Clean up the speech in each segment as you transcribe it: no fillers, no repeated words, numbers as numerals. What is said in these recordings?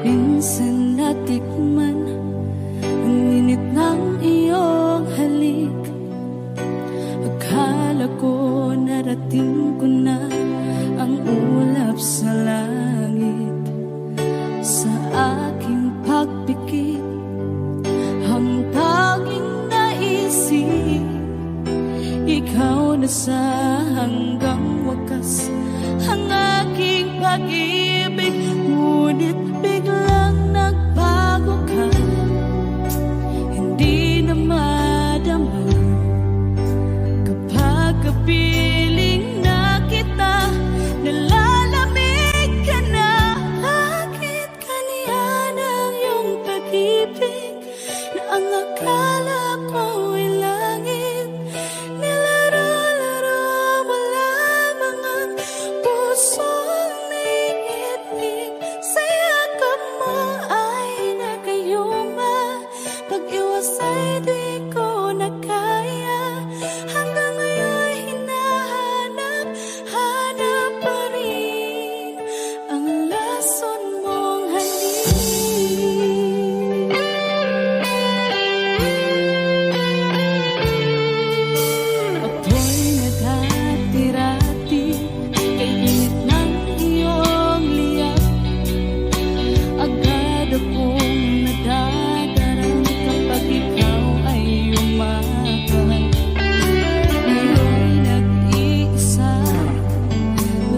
Minsan natikman ang init ng iyong halik. Akala ko narating ko na ang ulap sa langit. Sa aking pagpikit, ang tanging naisip, ikaw na sa hanggang wakas ang aking pag-ibig. Ngunit biglang nagbago ka, hindi na madama kapag kapiling na kita. Nalalamig ka na, bakit ganyan ang iyong pag-ibig na ang akala ko ay langit? Nilaro-laro mo lamang ang pusong naiibig. Sa yakap mo ay nagayuma, pag-iwas ay di ko na kaya. Hanggang ngayon hinahanap pa rin ang lason mong halik. Ako'y naghatirati kay init ng iyong liyak. Agad akong nadadarang kapag ikaw ay umakan. Ngayon nag-iisa,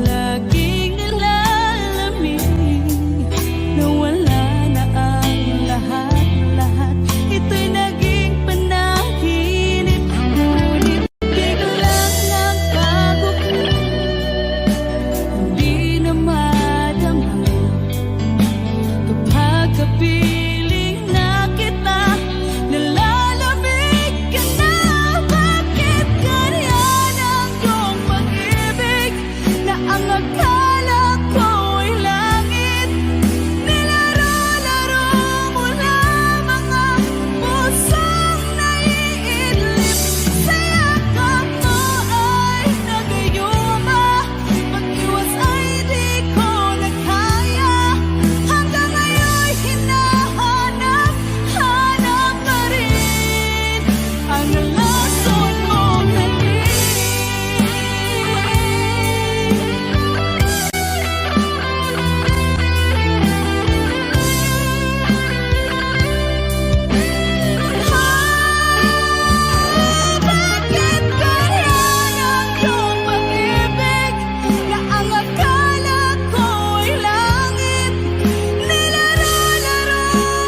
laging nalalamig, nawala na ang lahat-lahat. Ito'y naging panaginip. Ngunit biglang nagbago ka, hindi na madama kapag kapiling na kita. Nalalamig ka na, bakit ganyan ang iyong pag-ibig na ang akala ko ay langit? Nilaro-laro mo lamang ang pusong naiidlip. Sa yakap mo ay nagayuma, pag-iwas ay di ko na kaya. Hanggang ngayon hinahanap pa rin ang lason mong halik. Bakit ganyan ang iyong pag-ibig na ang akala ko ay langit? Nilaro-laro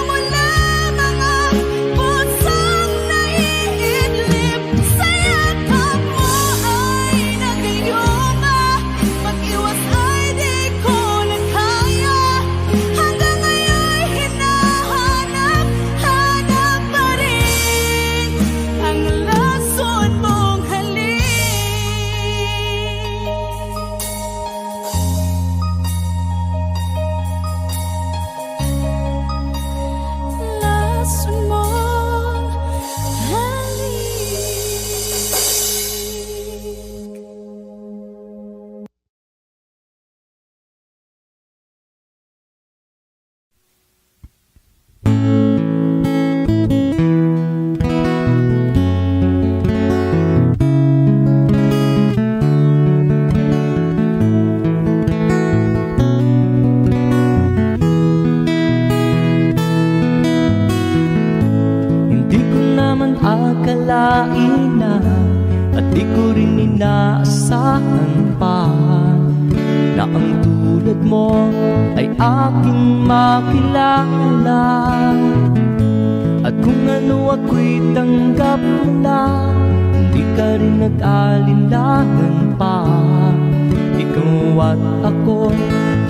mo lamang ang pusong naiidlip. Sa yakap mo ay nagayuma, pag-iwas ay di ko na kaya. Hanggang ngayon hinahanap pa rin ang lason mong halik. Lason mong halik. Hindi ko naman akalain na, at di ko rin inaasahan pa, na ang tulad mo ay aking makilala. At kung ano ako'y tanggap mo na, hindi ka rin nag-alinlangan pa. Ikaw at ako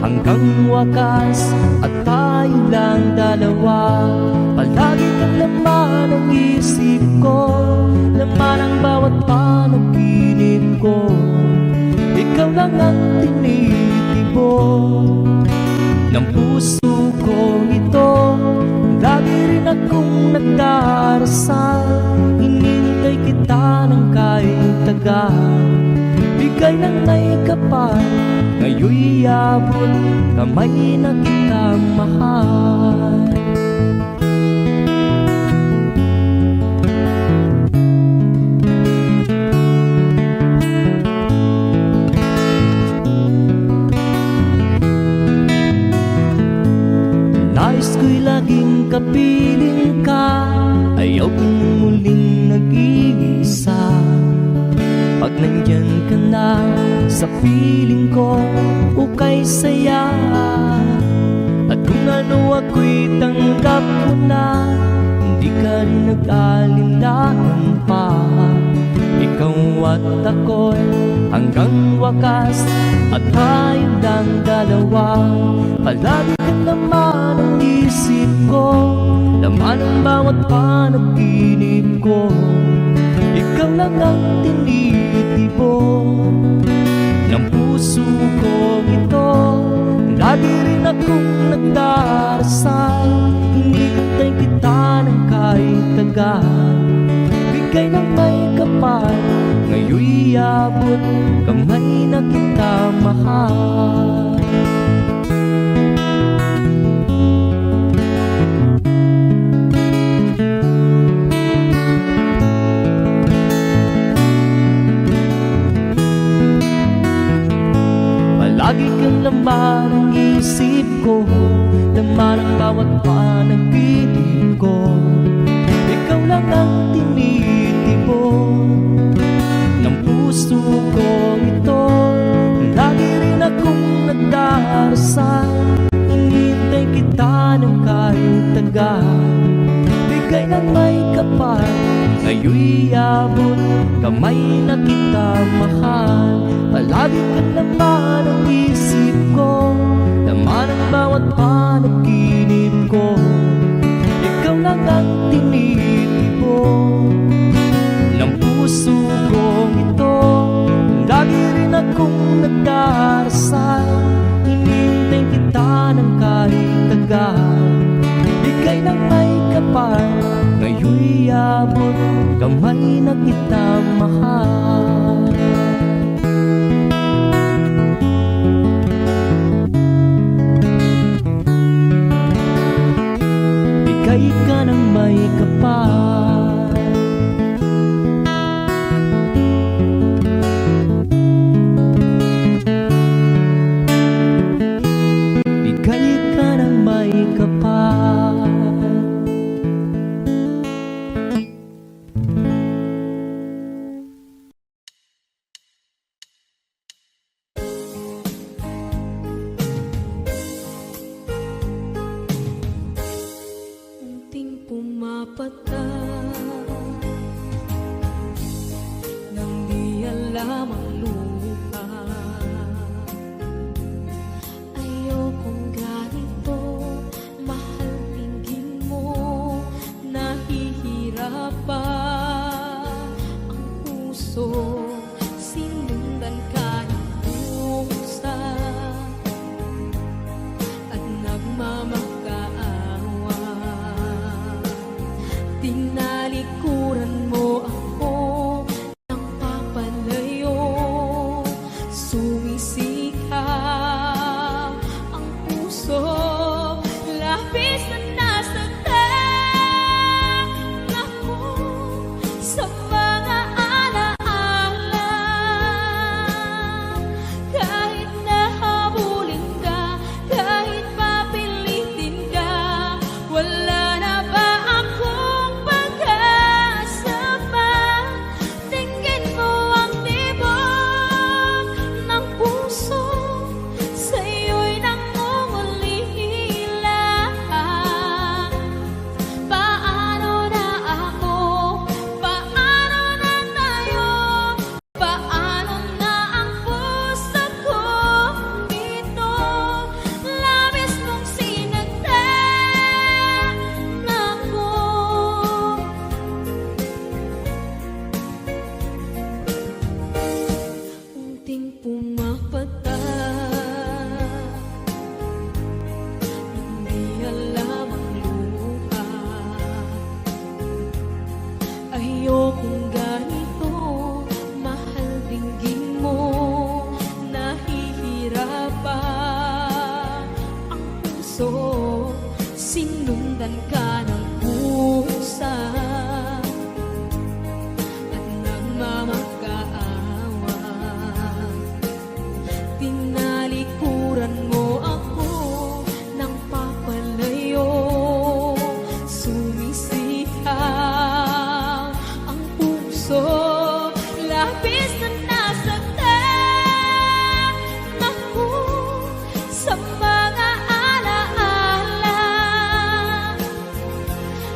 hanggang wakas, at tayo lang dalawa. Palagi kang laman ng isip ko, laman ang bawat panaginip ko. Ikaw lang ang tinitibo ng puso ko ito. Lagi rin akong nagdarasal, hinintay kita ng kahit tagal. Di Bigay ng may kapal, ngayon'y abot kamay na kita mahal. Nais ko'y laging kapiling ka, ayaw kong muling nag-iisa. Pag nandyan ka na sa piling ko, ukay saya. At kung ano ako'y tanggap mo na, hindi ka rin nag-alinlangan pa. Ikaw at ako'y hanggang wakas, at tayong lang dalawa. Palagi ka naman ang isip ko, laman ang bawat panaginip ko. Ikaw lang ang tinitipon ng puso ko ito. Lagi rin akong nagdarasal, hinihintay kita ng kahit tagal. Bigay ng may kapal, ngayon'y abot kamay na kita mahal. Lagi kang laman ang isip ko, laman ang bawat panaginip ko. Ikaw lang ang tinitipon ng puso ko ito. Lagi rin akong nagdarasal, hinihintay kita ng kahit tagal. Bigay ng may kapal, ngayon'y abot kamay na kita mahal. Palagi ka naman ang isip ko, laman ang bawat panaginip ko. Ikaw lang ang tinitipon ng puso ko ito. Lagi rin akong nagdarasal, hinihintay kita ng kahit tagal. Bigay ng may kapal, ngayon'y abot kamay na kita mahal. Bigay ka ng may kapal, bigay ka ng may kapal. Unting pumapatay Pinagalitan ka ng pusa at nagmamakaawa. Tinalikuran mo ako ng papalayo. Sumisihaw ang puso, labis na nasaktan ako sa mga alaala.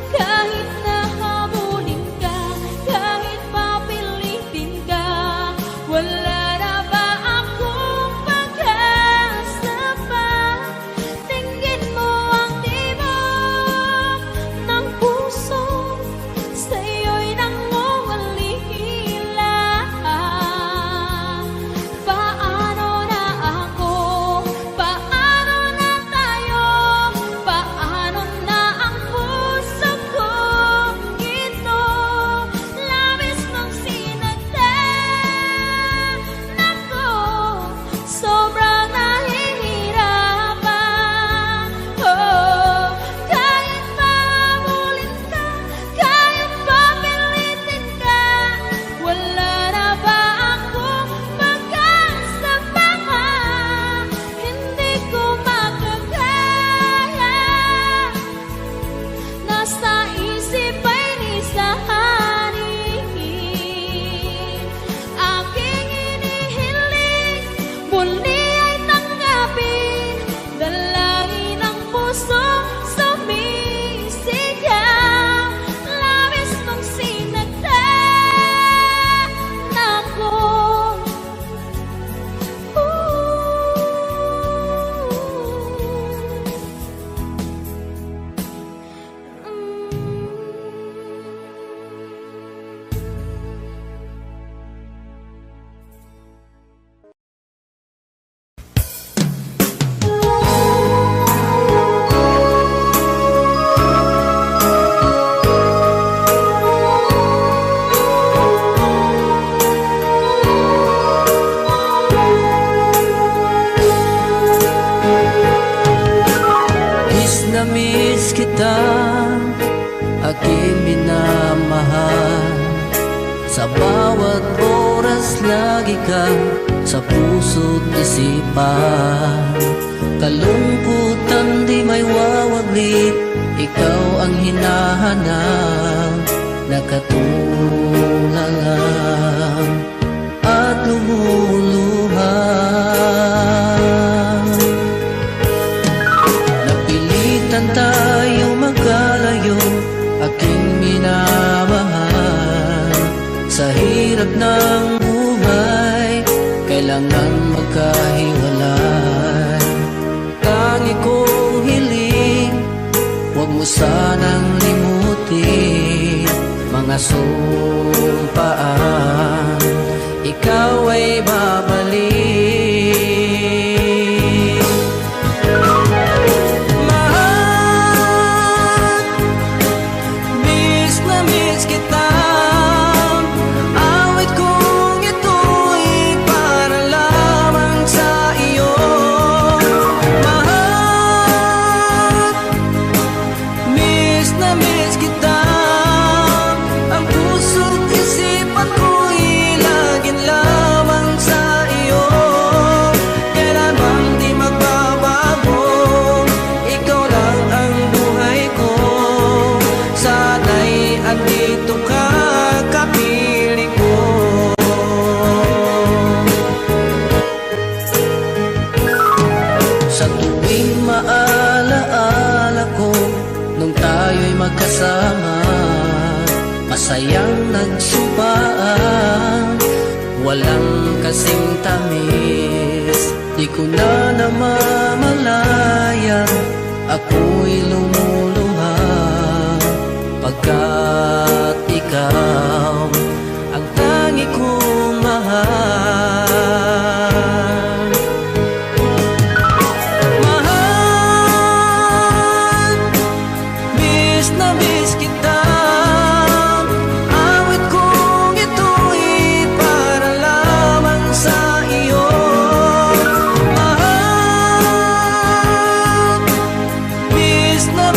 Kahit nahabulin ka, kahit papilitin ka, wala na ba akong pag-asa pa? Tingin mo ang tibok ng puso, sa'yo'y nangungalila. Paano na ako? Paano na tayo? Paano na ang puso kong ito? Labis mong sinagdan ako, sobrang nahihirapan. Oh, kahit mahabulin ka, kahit papilitin ka, wala na ba akong pag-asa pa? Hindi ko makakaya, nasa isip ay nisahanin. Aking inihiling, muli ay tanggapin, dalangin ang puso sumisigaw. Labis mong sinagdan ako. Miss kita, aking minamahal. Sa bawat oras lagi ka sa puso't isipan. Kalungkutan di may wawaglit, ikaw ang hinahanap. Nakatulalang at lumuluha. Napilitan tayo magkalayo, aking minamahal. Sa hirap ng buhay, kailangan magkahiwalay. Tangi kong hiling, huwag mo sanang limutin mga sumpaan, ikaw ay babalik. Mahal, miss na miss kita. Awit kong ito'y para lamang sa iyo. Mahal, miss na miss kita. Ang puso't isipan ko'y laging lamang sa iyo. Kailan bang di magbabago, ikaw lang ang buhay ko. Sana'y andito ka, kapiling ko. Sa tuwing maalaala ko, nung tayo'y magkasama, masayang nagsumpaan, walang kasing tamis. Di ko na namamalayan, ako'y lumuluha, pagkat ikaw ang tangi kong mahal. Mahal, miss na miss kita. Awit kong ito'y para lamang sa iyo. Mahal, miss na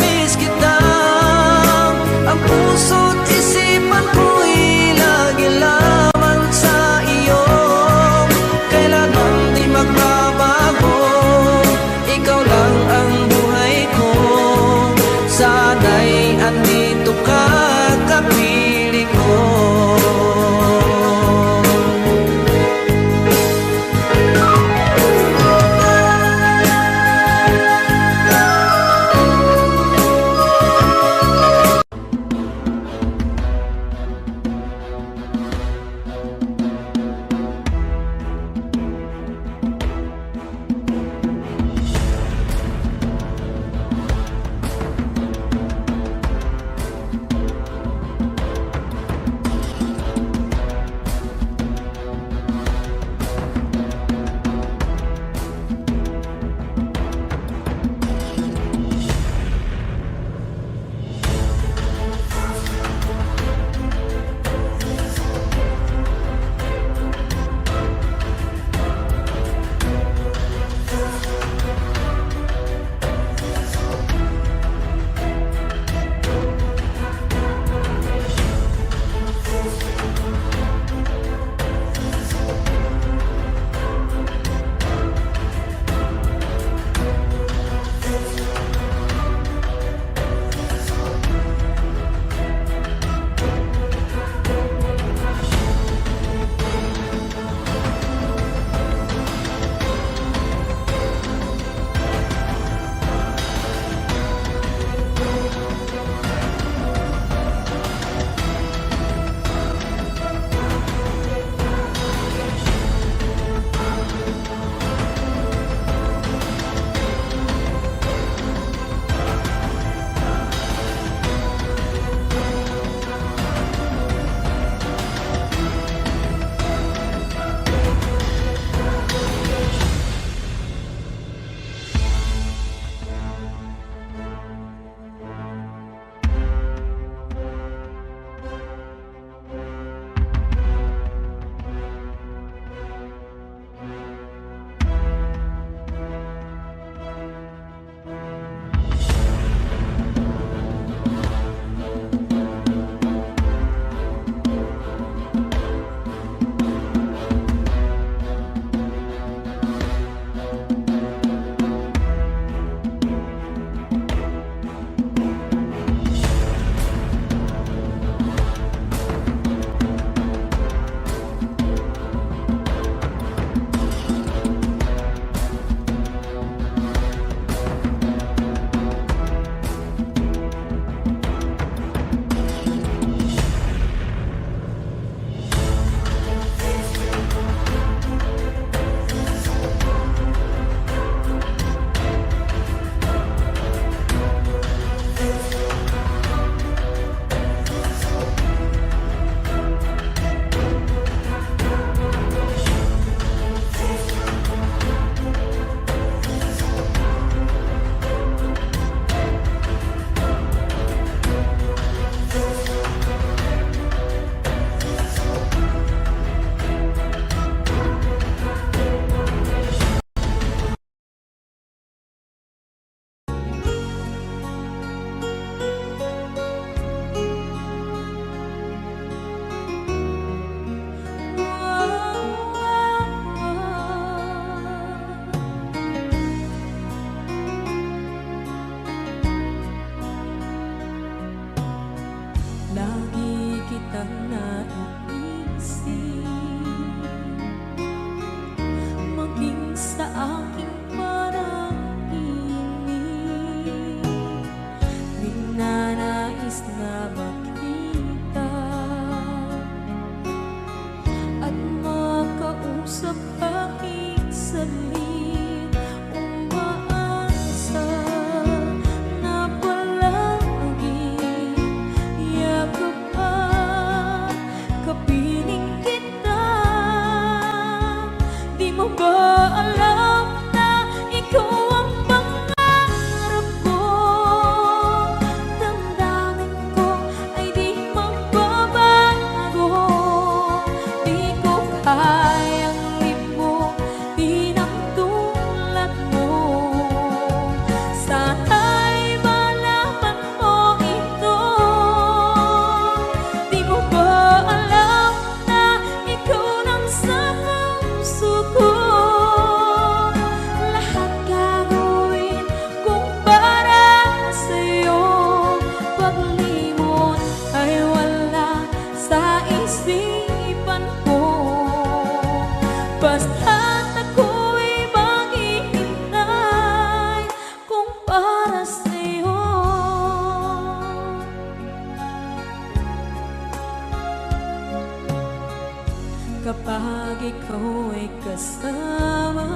pag ikaw ay kasama.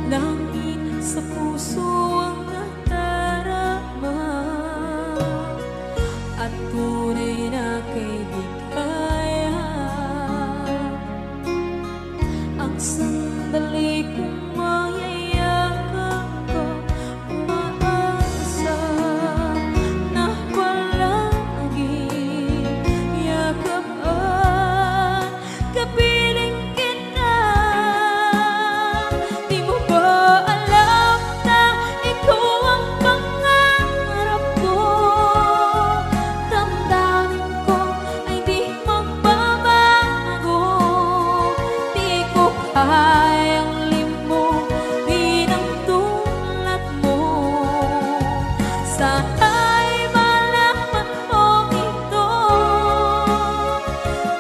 Langit sa puso ang nadarama, at tunay na kaibigan. Ang sandali kong mayayakap ko, umaasa na palaging yakap at kapiling kita. Di mo ba alam na ikaw ang pangarap ko? Damdamin ko ay di magbabago. Di ko kayang limutin ang tulad mo. Sana'y malaman mo ito.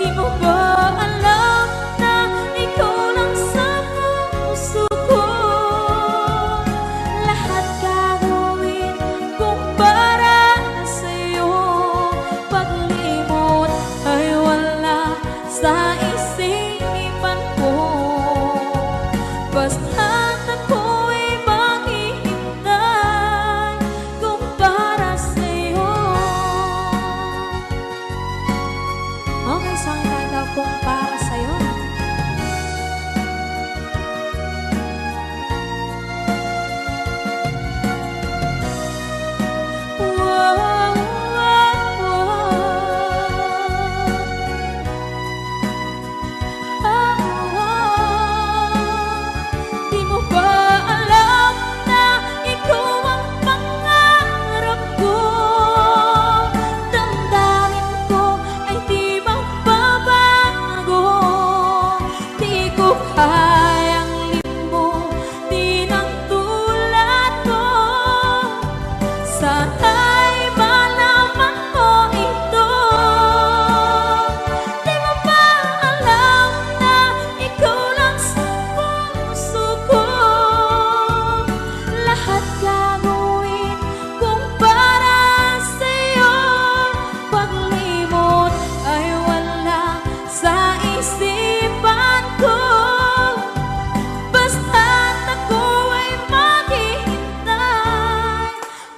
Di mo ba alam na ikaw lang sa puso ko? Lahat gagawin kung para sa'yo. Paglimot ay wala sa isipan ko. Basta't ako'y maghihintay kung para sa'yo. Okay, saan ka kung para sa'yo? Di mo ba alam na ikaw ang pangarap ko? Damdamin ko ay di magbabago. Di ko kayang limutin ang tulad ko. Sana'y malaman mo ito. Di mo ba alam na ikaw lang sa puso ko? Lahat gagawin kung para sa'yo. Paglimot ay wala sa isipan ko. Basta't ako ay maghihintay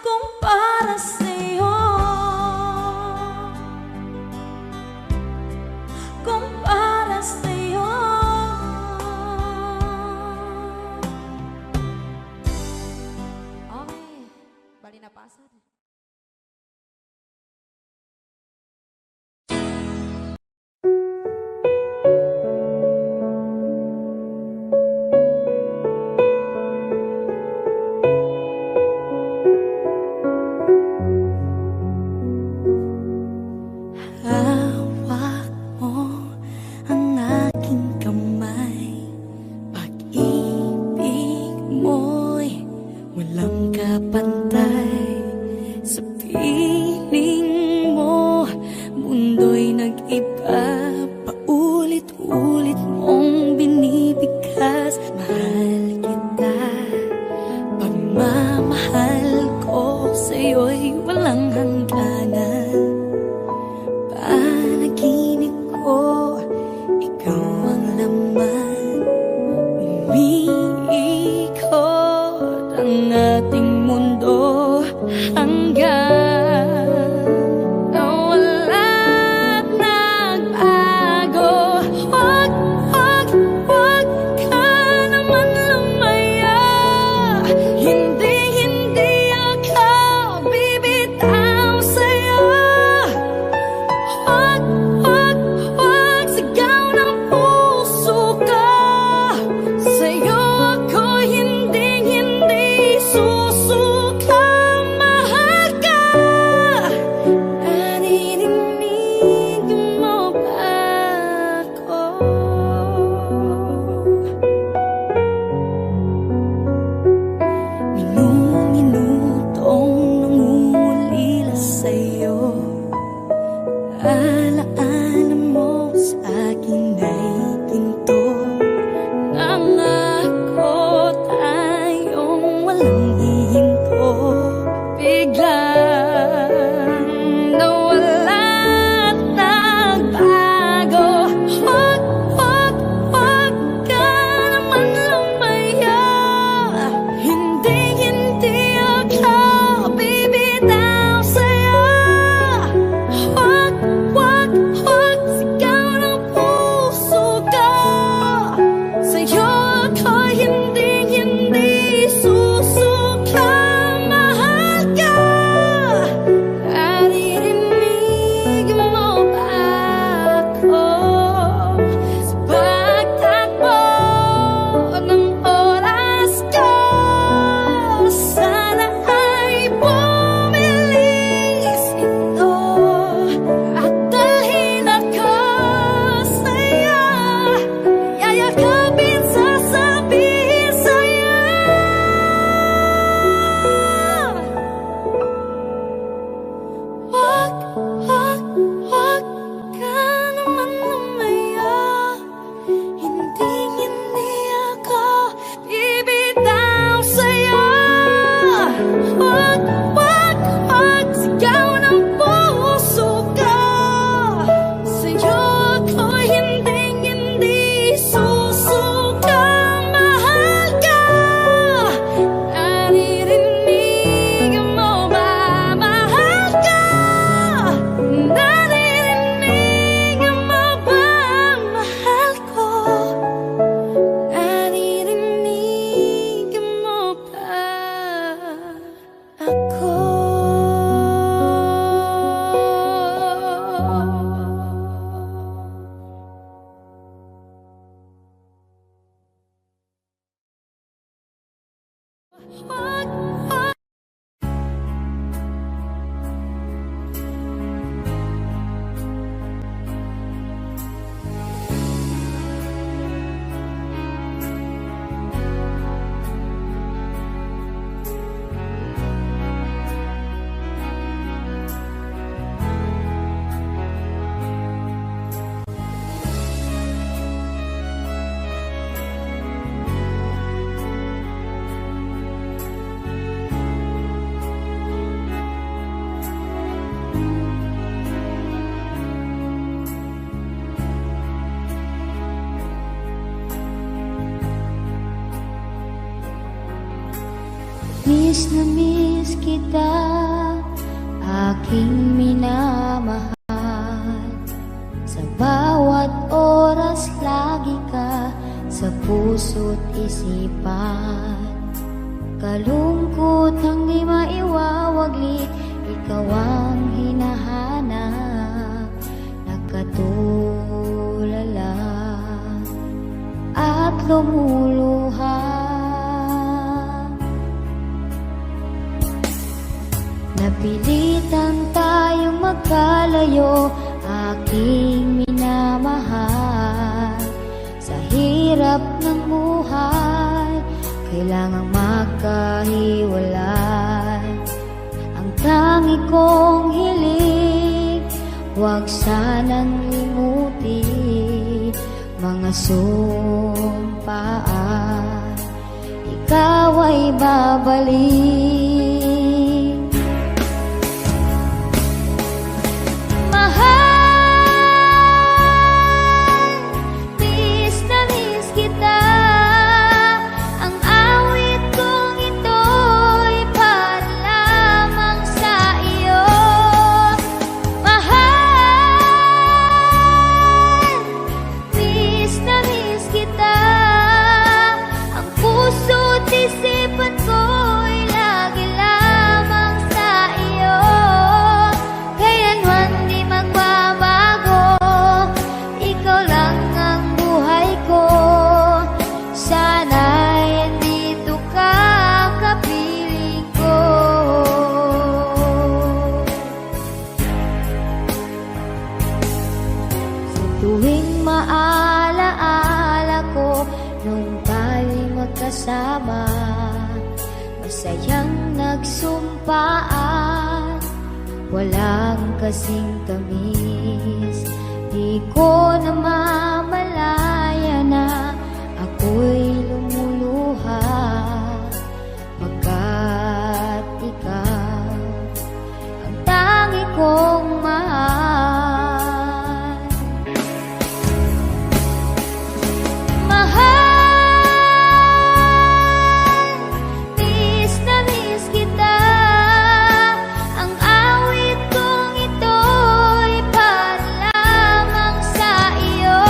kung para sa'yo. Kung para sa'yo. Okay, bali na pasad. Hawak mo ang aking kamay. Pag-ibig mo'y walang kapantay. Sa piling mo, mundo'y nag-iba. Paulit-ulit mong binibigkas. Mahal kita. Pagmamahal ko sa'yo'y walang hangganan. Panaginip ko, ikaw ang laman. Umiikot ang ating mundo hanggang nawala't nagbago. Wag, wag, wag ka naman lumaya. Hindi, hindi ako bibitaw sa'yo. Wag, wag, wag, sigaw ng puso ko. Sa'yo ako hindi, hindi susuka. Miss na miss kita, aking minamahal. Sa bawat oras lagi ka sa puso't isipan. Kalungkot ang di maiwawagli, ikaw ang hinahanap. Nakatulala at lumuluha. Napilitan tayong magkalayo, aking minamahal. Sa hirap ng buhay, kailangang magkahiwalay. Ang tangi kong hiling, huwag sanang limutin mga sumpaan. Ikaw ay babalik. Tuwing maalaala ko nung tayo'y magkasama, masayang nagsumpaan, walang kasing tamis. Di ko namamalaya na ako'y lumuluha, pagkat ikaw ang tangi kong mahal. Lamang sa iyo.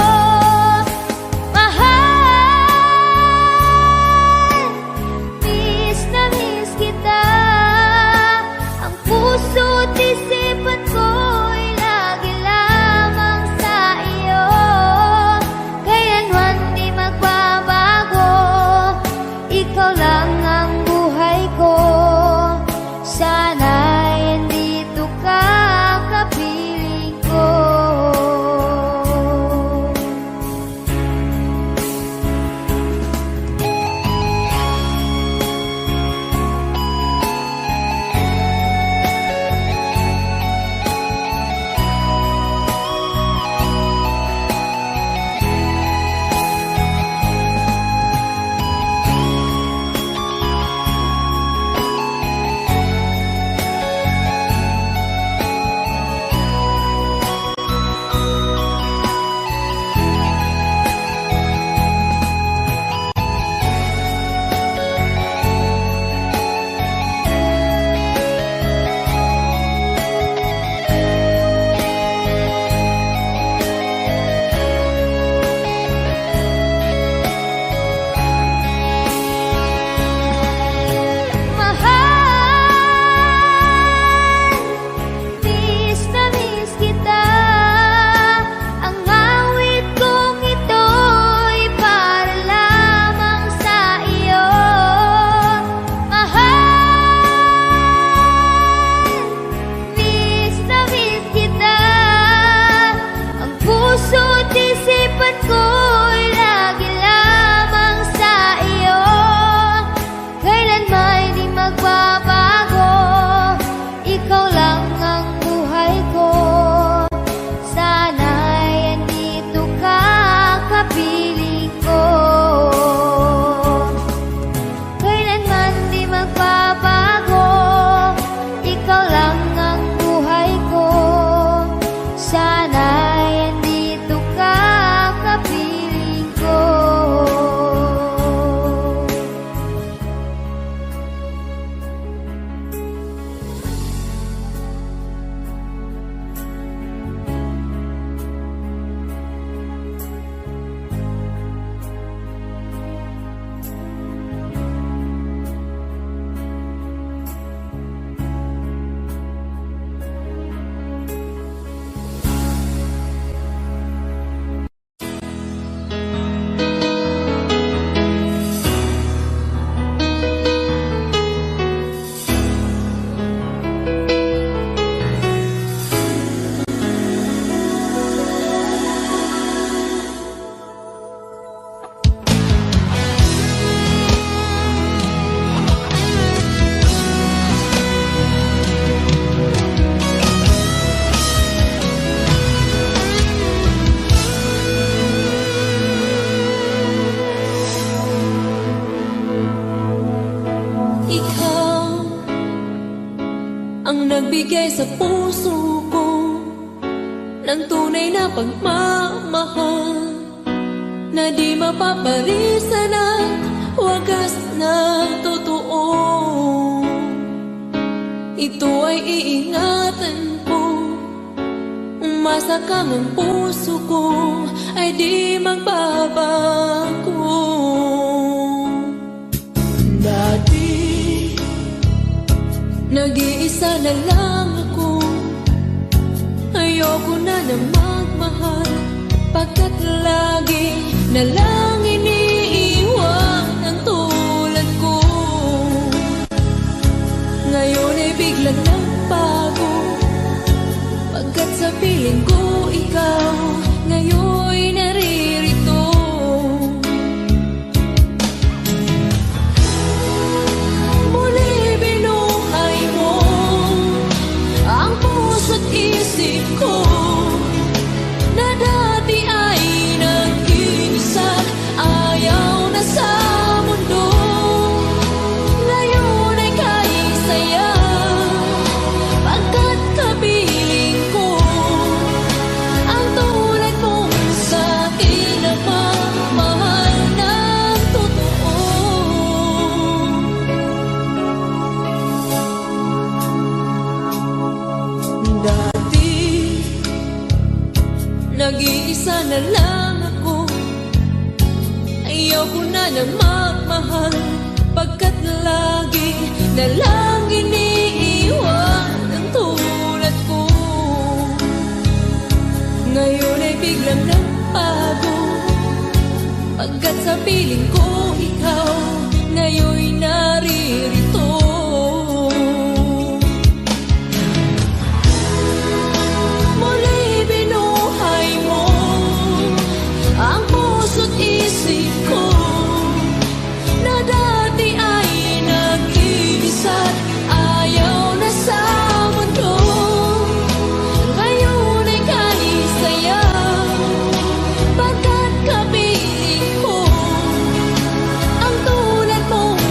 Ikaw ang nagbigay sa puso ko ng tunay na pagmamahal na di mapaparisan at wagas na totoo. Ito ay iingatan ko, umasa kang ang puso ko ay di magbabago. Dati nag-iisa na lang ako, ayoko na magmahal, pagkat lagi na lang iniiwan ang tulad ko. Ngayon ay biglang nagbago, pagkat sa piling ko ikaw ngayon naririto. Muli binuhay mo ang puso't isip ko na dati ay nag-iisa, ayaw na sa mundo. Ngayon ay kahit saya, pagkat kapiling ko ang tulad mong sa'kin na mamahal ng totoo. Dati nag-iisa na lang ako, ayoko na magmahal, pagkat lagi na lang iniiwan ang tulad ko. Ngayon ay biglang nagbago, pagkat sa piling ko ikaw ngayon naririto. Muli binuhay mo ang puso't isip ko na dati ay nag-iisa, ayaw na sa mundo. Ngayon ay kahit saya, pagkat kapiling ko ang tulad mong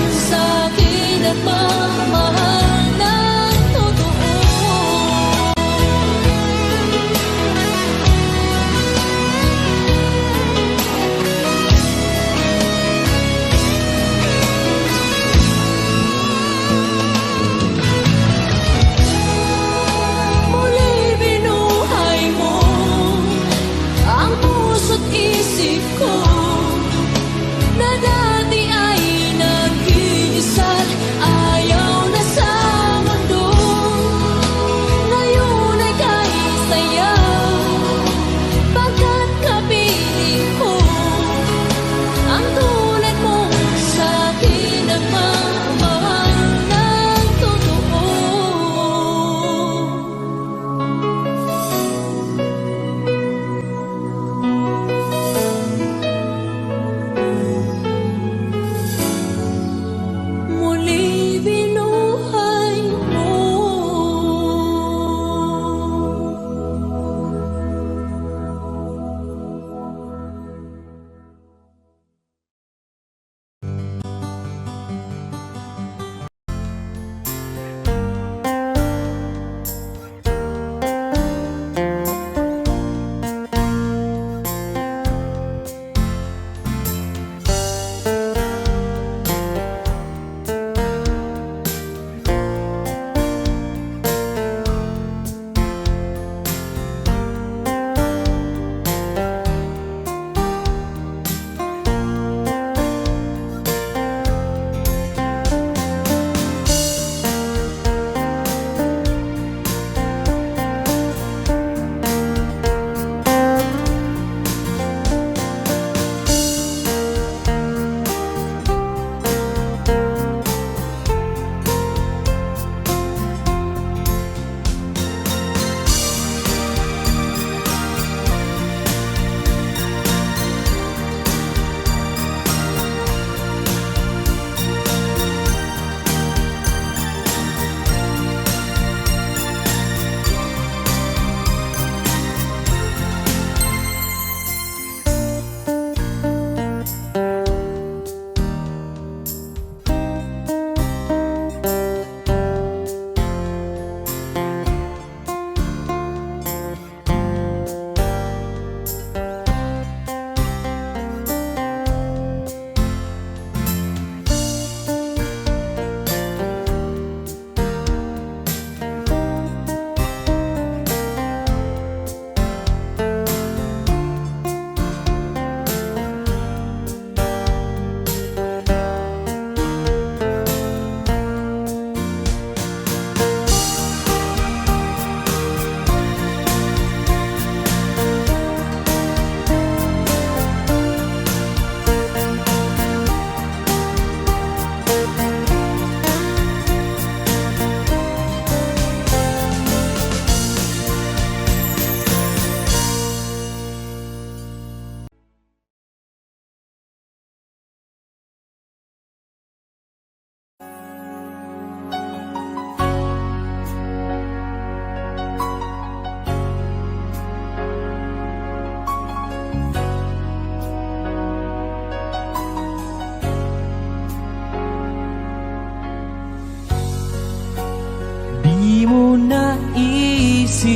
di mo naisip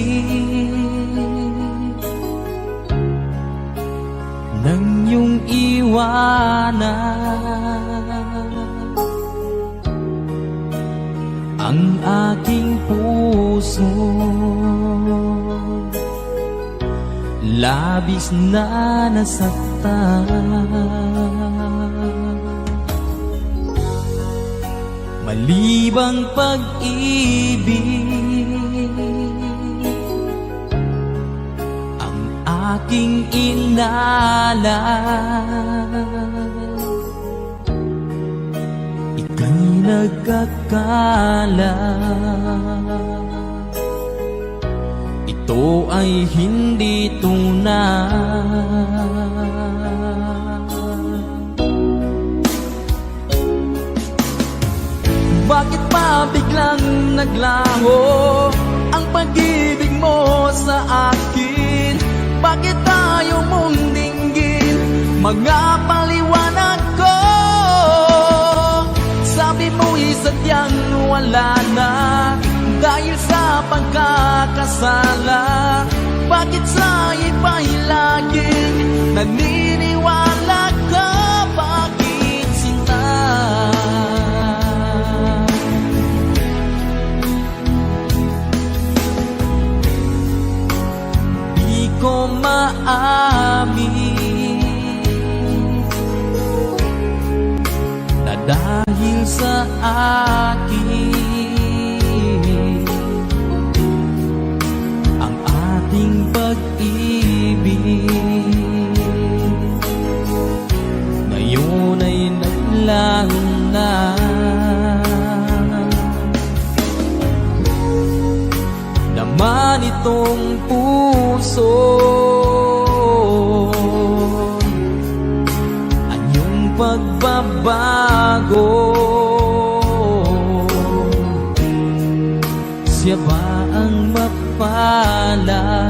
nang iyong iwanan ang aking puso. Labis na nasaktan, malibang pag-ibig ang aking inalan. Ika'y nagkakala ito ay hindi tunay. Bakit pa biglang naglaho ang pag-ibig mo sa akin? Bakit tayo mong dinggin mga paliwanag ko? Sabi mo'y sadyang wala na dahil sa pagkakasala. Bakit sa iba'y laging naniniwala ka? Bakit sinta? Di ko maamin na dahil sa akin ang ating pag-ibig ngayon ay naglaho na. Naman itong puso anyong pagbabago. Siya ba ang mapalad?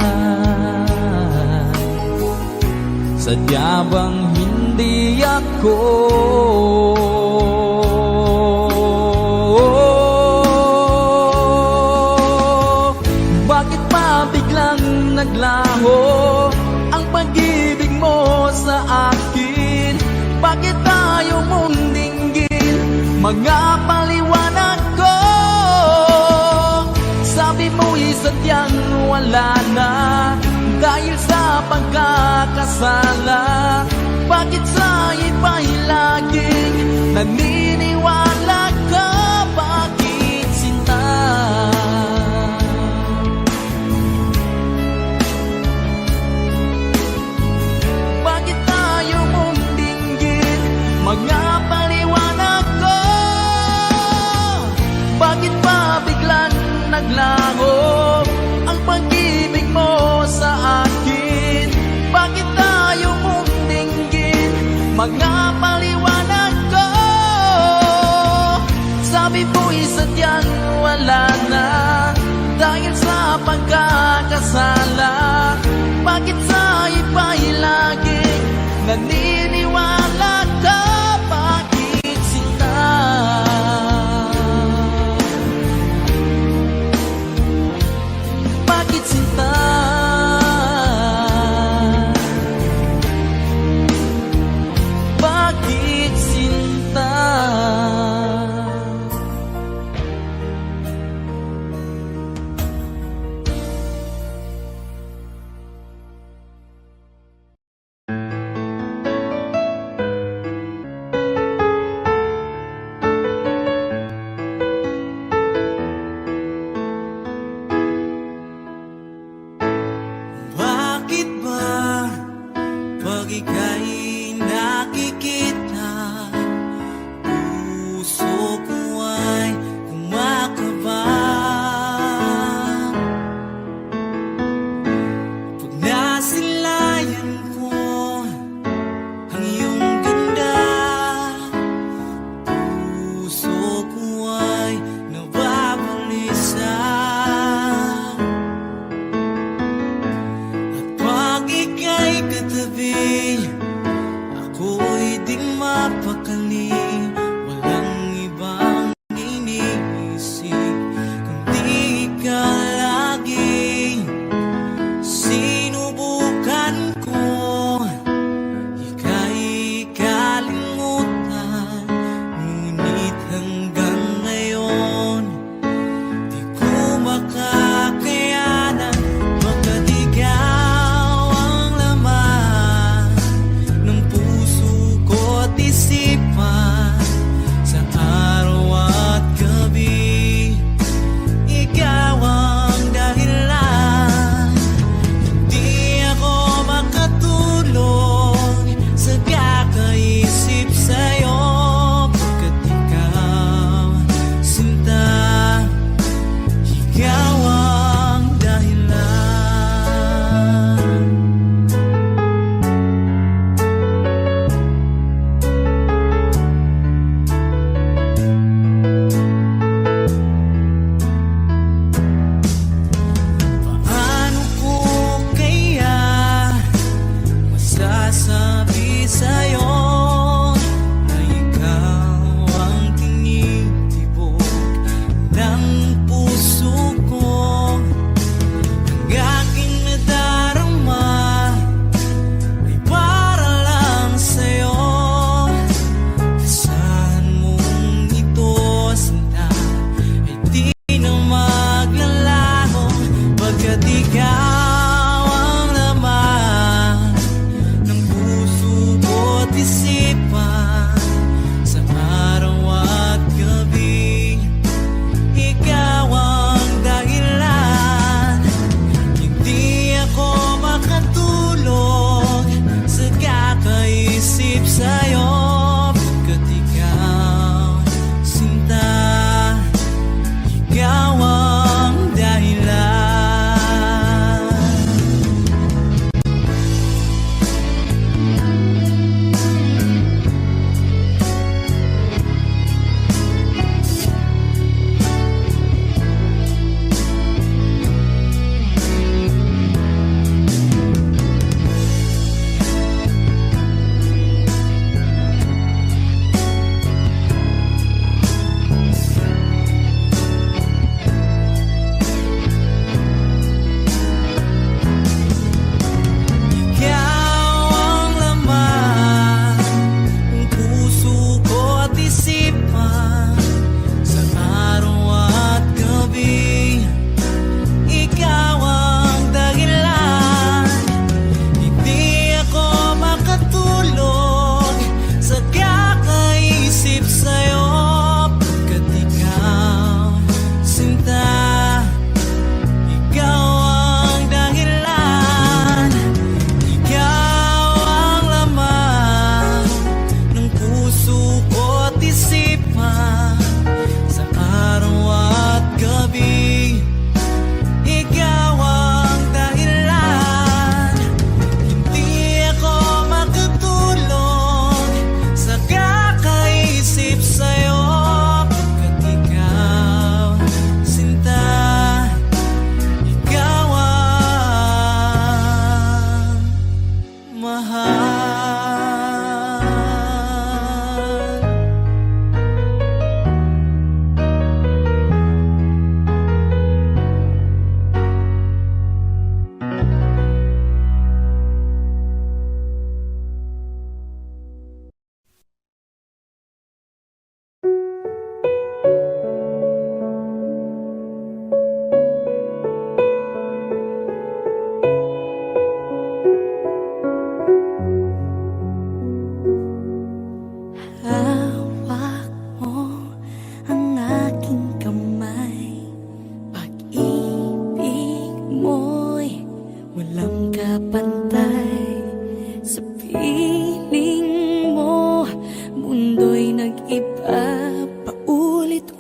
Sadya bang hindi ako? Bakit pa biglang naglaho ang pag-ibig mo sa akin? Bakit tayo mong dinggin mga paliwanag ko? Sabi mo'y sadyang wala na dahil sa pagkakasala. Bakit sa iba'y laging naniniwala ka? Bakit sinta? Bakit tayo mong dinggin mga paliwanag ko? Bakit pa biglang naglaho ang pag-ibig mo sa akin? Bakit tayo mong dinggin mga paliwanag ko? Sabi mo'y sadyang wala na dahil sa pagkakasala. Bakit sa iba'y laging naniniwala ka? Bakit sinta? Bakit sinta? Bakit sinta?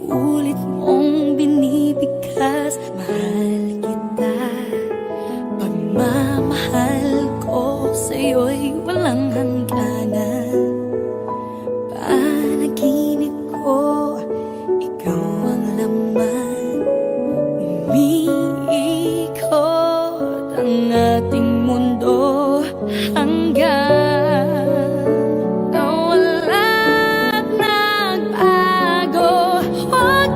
Paulit mong binibigkas, mahal kita. Pagmamahal ko sa'yo'y walang hangganan. Panaginip ko, ikaw ang laman. Umiikot ang ating mundo hanggang nawala at nagbago. Huwag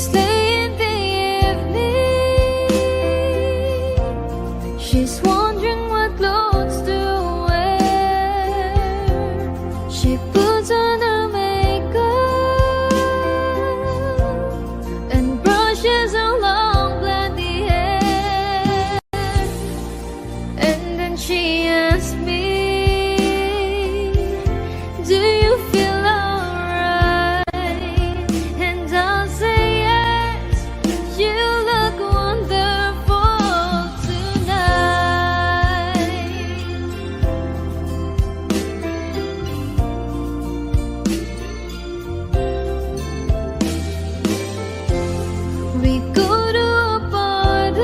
It's late in the evening. She's wondering what clothes to wear. She puts on her makeup and brushes her long blondie hair. And then she asks me, do you feel alright? And I'll say yes, you look wonderful tonight. We go to a party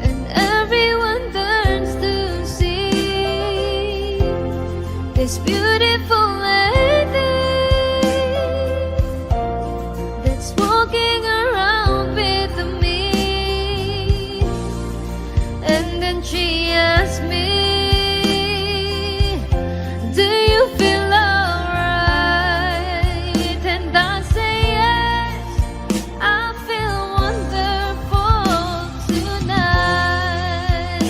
and everyone turns to see this beautiful lady that's walking around with me. And then she asks me, do you feel alright? And I say yes, I feel wonderful tonight.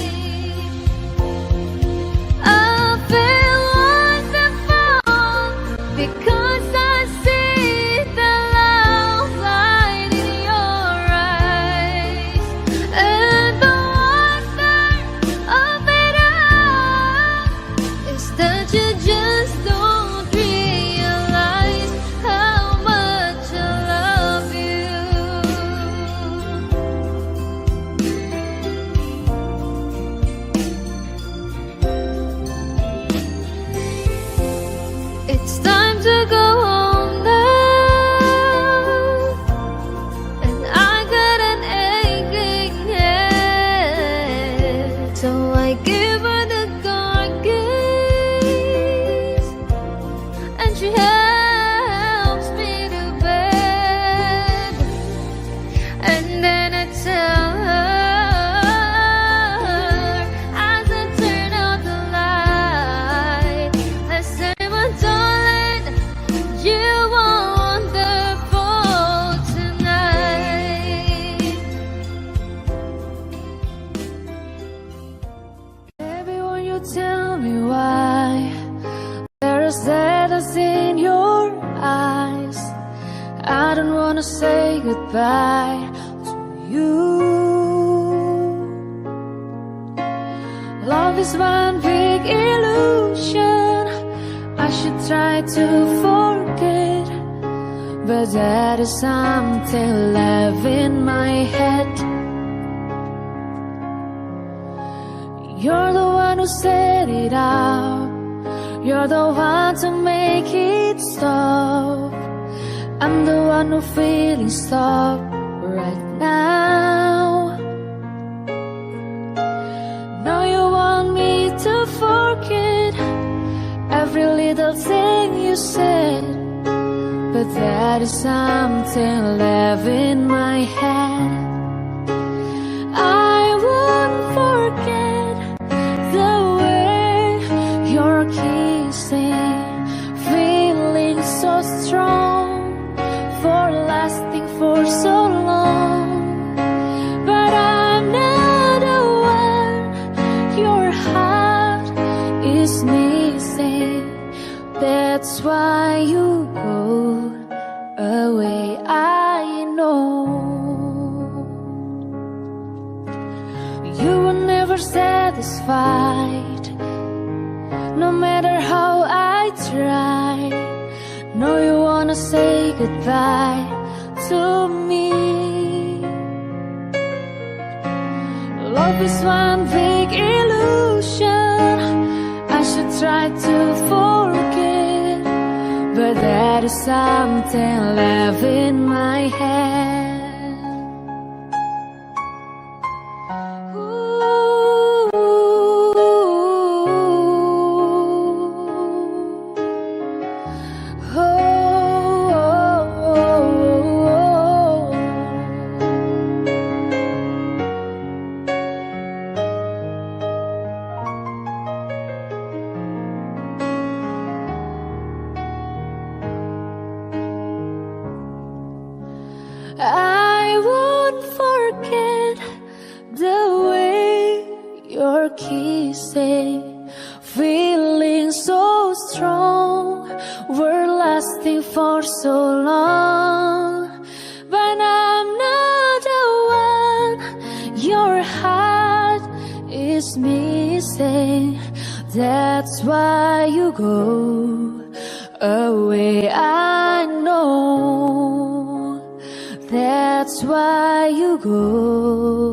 I feel wonderful because I see the love light in your eyes. And the wonder of it all is that you just don't realize how much I love you. It's time to go home now, and I got an aching head. So I give her the car keys, and she helps me to bed. And then I tell her as I turn out the light, I say, my darling, you are wonderful tonight. Baby, won't you tell me why there is sadness in your eyes? I don't wanna say goodbye to you. Love is one big illusion. I should try to forget, but there is something left in my head. You're the one who set it up. You're the one to make it stop. I'm the one who feeling stop right now. Now you want me to forget every little thing you said, but there is something left in my head. I won't forget the way you're kissing, feeling so strong, for lasting for so long. But I'm not the one your heart is missing. That's why you go away, I know. You were never satisfied, no matter how I try. No, you wanna say goodbye to me. Love is one big illusion. I should try to forget, but there is something left in my head. your kissing, feeling so strong. We're lasting for so long, but I'm not the one. Your heart is missing. That's why you go away. I know. That's why you go.